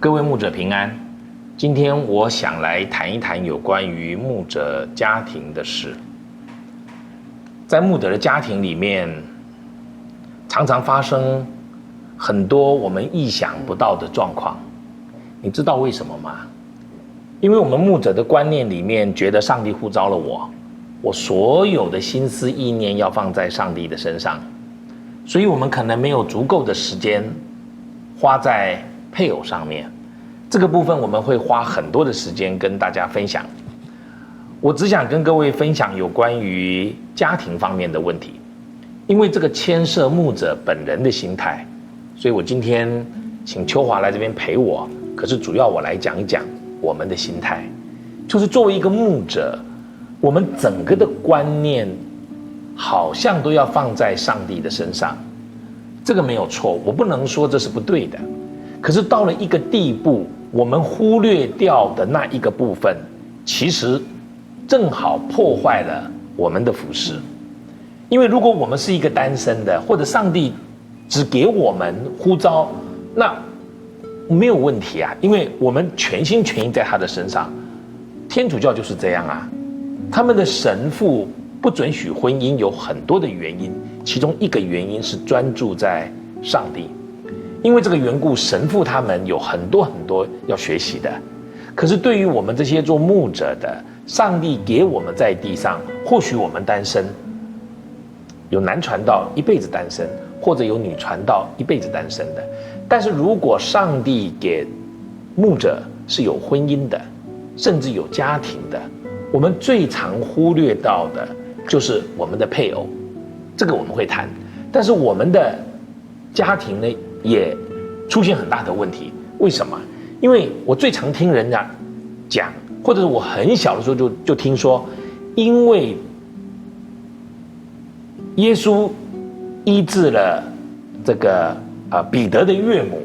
各位牧者平安，今天我想来谈一谈有关于牧者家庭的事。在牧者的家庭里面，常常发生很多我们意想不到的状况。你知道为什么吗？因为我们牧者的观念里面觉得上帝呼召了我所有的心思意念要放在上帝的身上，所以我们可能没有足够的时间花在配偶上面。这个部分我们会花很多的时间跟大家分享。我只想跟各位分享有关于家庭方面的问题，因为这个牵涉牧者本人的心态，所以我今天请秋华来这边陪我，可是主要我来讲一讲我们的心态，就是作为一个牧者，我们整个的观念好像都要放在上帝的身上。这个没有错，我不能说这是不对的，可是到了一个地步，我们忽略掉的那一个部分，其实正好破坏了我们的服事。因为如果我们是一个单身的，或者上帝只给我们呼召，那没有问题啊，因为我们全心全意在他的身上。天主教就是这样啊，他们的神父不准许婚姻有很多的原因，其中一个原因是专注在上帝。因为这个缘故，神父他们有很多要学习的。可是对于我们这些做牧者的，上帝给我们在地上，或许我们单身，有男传道一辈子单身，或者有女传道一辈子单身的。但是如果上帝给牧者是有婚姻的，甚至有家庭的，我们最常忽略到的就是我们的配偶，这个我们会谈。但是我们的家庭呢，也出现很大的问题。为什么？因为我最常听人家讲，或者是我很小的时候就听说，因为耶稣医治了这个彼得的岳母，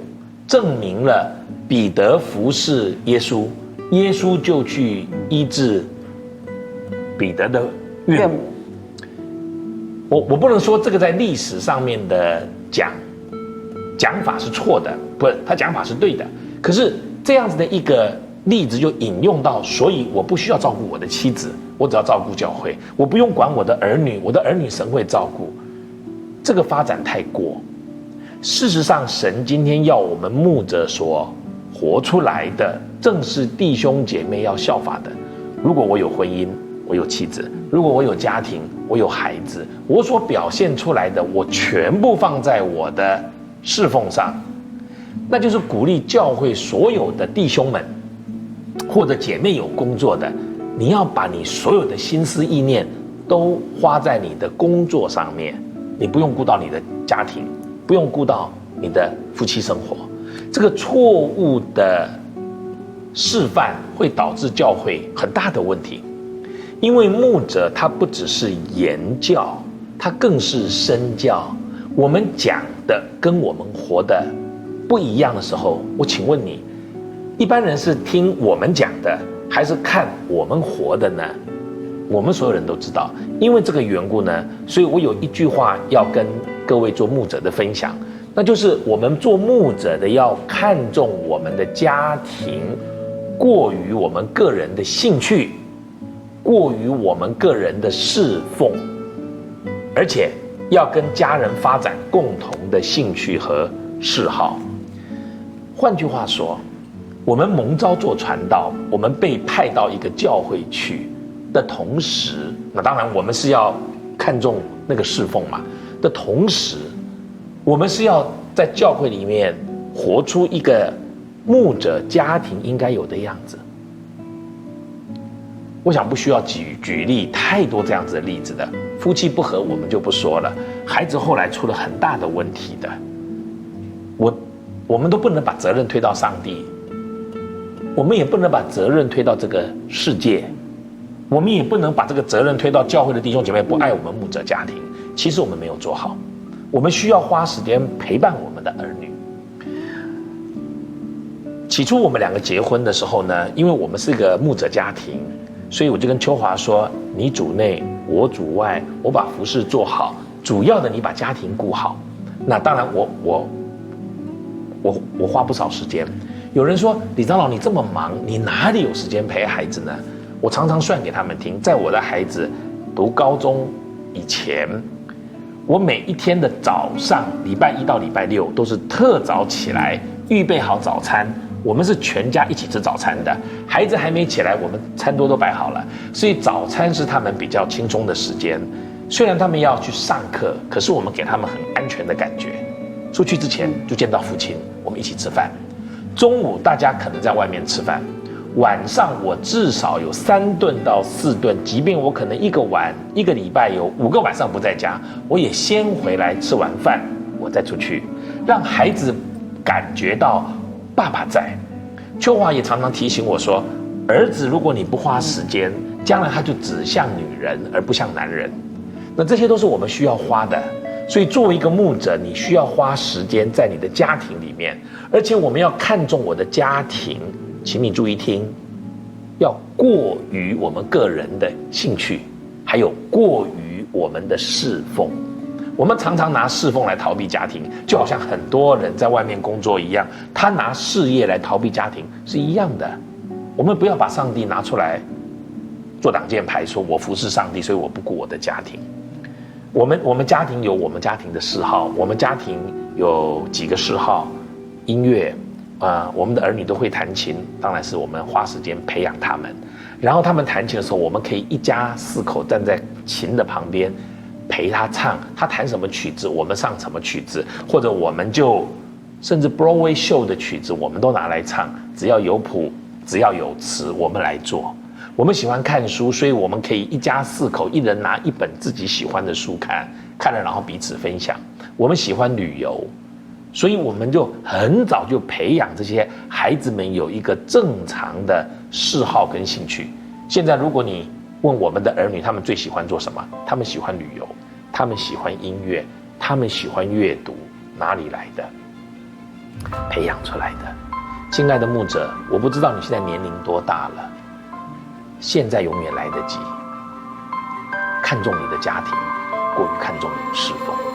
证明了彼得服侍耶稣，耶稣就去医治彼得的岳母。我不能说这个在历史上面的讲法是错的，不，他讲法是对的。可是这样子的一个例子就引用到，所以我不需要照顾我的妻子，我只要照顾教会，我不用管我的儿女，我的儿女神会照顾。这个发展太过。事实上，神今天要我们牧者所活出来的，正是弟兄姐妹要效法的。如果我有婚姻，我有妻子；如果我有家庭，我有孩子，我所表现出来的，我全部放在我的侍奉上，那就是鼓励教会所有的弟兄们或者姐妹有工作的，你要把你所有的心思意念都花在你的工作上面，你不用顾到你的家庭，不用顾到你的夫妻生活。这个错误的示范会导致教会很大的问题。因为牧者他不只是言教，他更是身教。我们讲的跟我们活的不一样的时候，我请问你，一般人是听我们讲的，还是看我们活的呢？我们所有人都知道。因为这个缘故呢，所以我有一句话要跟各位做牧者的分享，那就是我们做牧者的要看重我们的家庭，过于我们个人的兴趣，过于我们个人的侍奉，而且要跟家人发展共同的兴趣和嗜好。换句话说，我们蒙召做传道，我们被派到一个教会去的同时，那当然我们是要看重那个侍奉嘛的同时，我们是要在教会里面活出一个牧者家庭应该有的样子。我想不需要举例太多这样子的例子的。夫妻不和我们就不说了，孩子后来出了很大的问题的，我们都不能把责任推到上帝，我们也不能把责任推到这个世界，我们也不能把这个责任推到教会的弟兄姐妹不爱我们牧者家庭。其实我们没有做好，我们需要花时间陪伴我们的儿女。起初我们两个结婚的时候呢，因为我们是一个牧者家庭，所以我就跟秋华说，你主内我主外，我把服事做好，主要的你把家庭顾好。那当然我花不少时间，有人说李长老你这么忙，你哪里有时间陪孩子呢？我常常算给他们听，在我的孩子读高中以前，我每一天的早上，礼拜一到礼拜六都是特早起来，预备好早餐。我们是全家一起吃早餐的，孩子还没起来，我们餐桌都摆好了，所以早餐是他们比较轻松的时间。虽然他们要去上课，可是我们给他们很安全的感觉。出去之前就见到父亲，我们一起吃饭。中午大家可能在外面吃饭，晚上我至少有3顿到4顿，即便我可能一个礼拜有5个晚上不在家，我也先回来吃完饭，我再出去，让孩子感觉到爸爸在。秋华也常常提醒我说，儿子如果你不花时间，将来他就只像女人而不像男人。那这些都是我们需要花的，所以作为一个牧者，你需要花时间在你的家庭里面，而且我们要看重我的家庭，请你注意听，要过于我们个人的兴趣，还有过于我们的侍奉。我们常常拿侍奉来逃避家庭，就好像很多人在外面工作一样，他拿事业来逃避家庭是一样的。我们不要把上帝拿出来做挡箭牌，说我服侍上帝，所以我不顾我的家庭。我们家庭有我们家庭的嗜好，我们家庭有几个嗜好，音乐，我们的儿女都会弹琴，当然是我们花时间培养他们。然后他们弹琴的时候，我们可以一家4口站在琴的旁边陪他唱，他弹什么曲子，我们上什么曲子，或者我们就甚至 Broadway show 的曲子，我们都拿来唱，只要有谱，只要有词，我们来做。我们喜欢看书，所以我们可以一家4口，一人拿一本自己喜欢的书看，看了然后彼此分享。我们喜欢旅游，所以我们就很早就培养这些孩子们有一个正常的嗜好跟兴趣。现在如果你问我们的儿女，他们最喜欢做什么？他们喜欢旅游，他们喜欢音乐，他们喜欢阅读，哪里来的？培养出来的。亲爱的牧者，我不知道你现在年龄多大了，现在永远来得及。看重你的家庭，过于看重你的侍奉。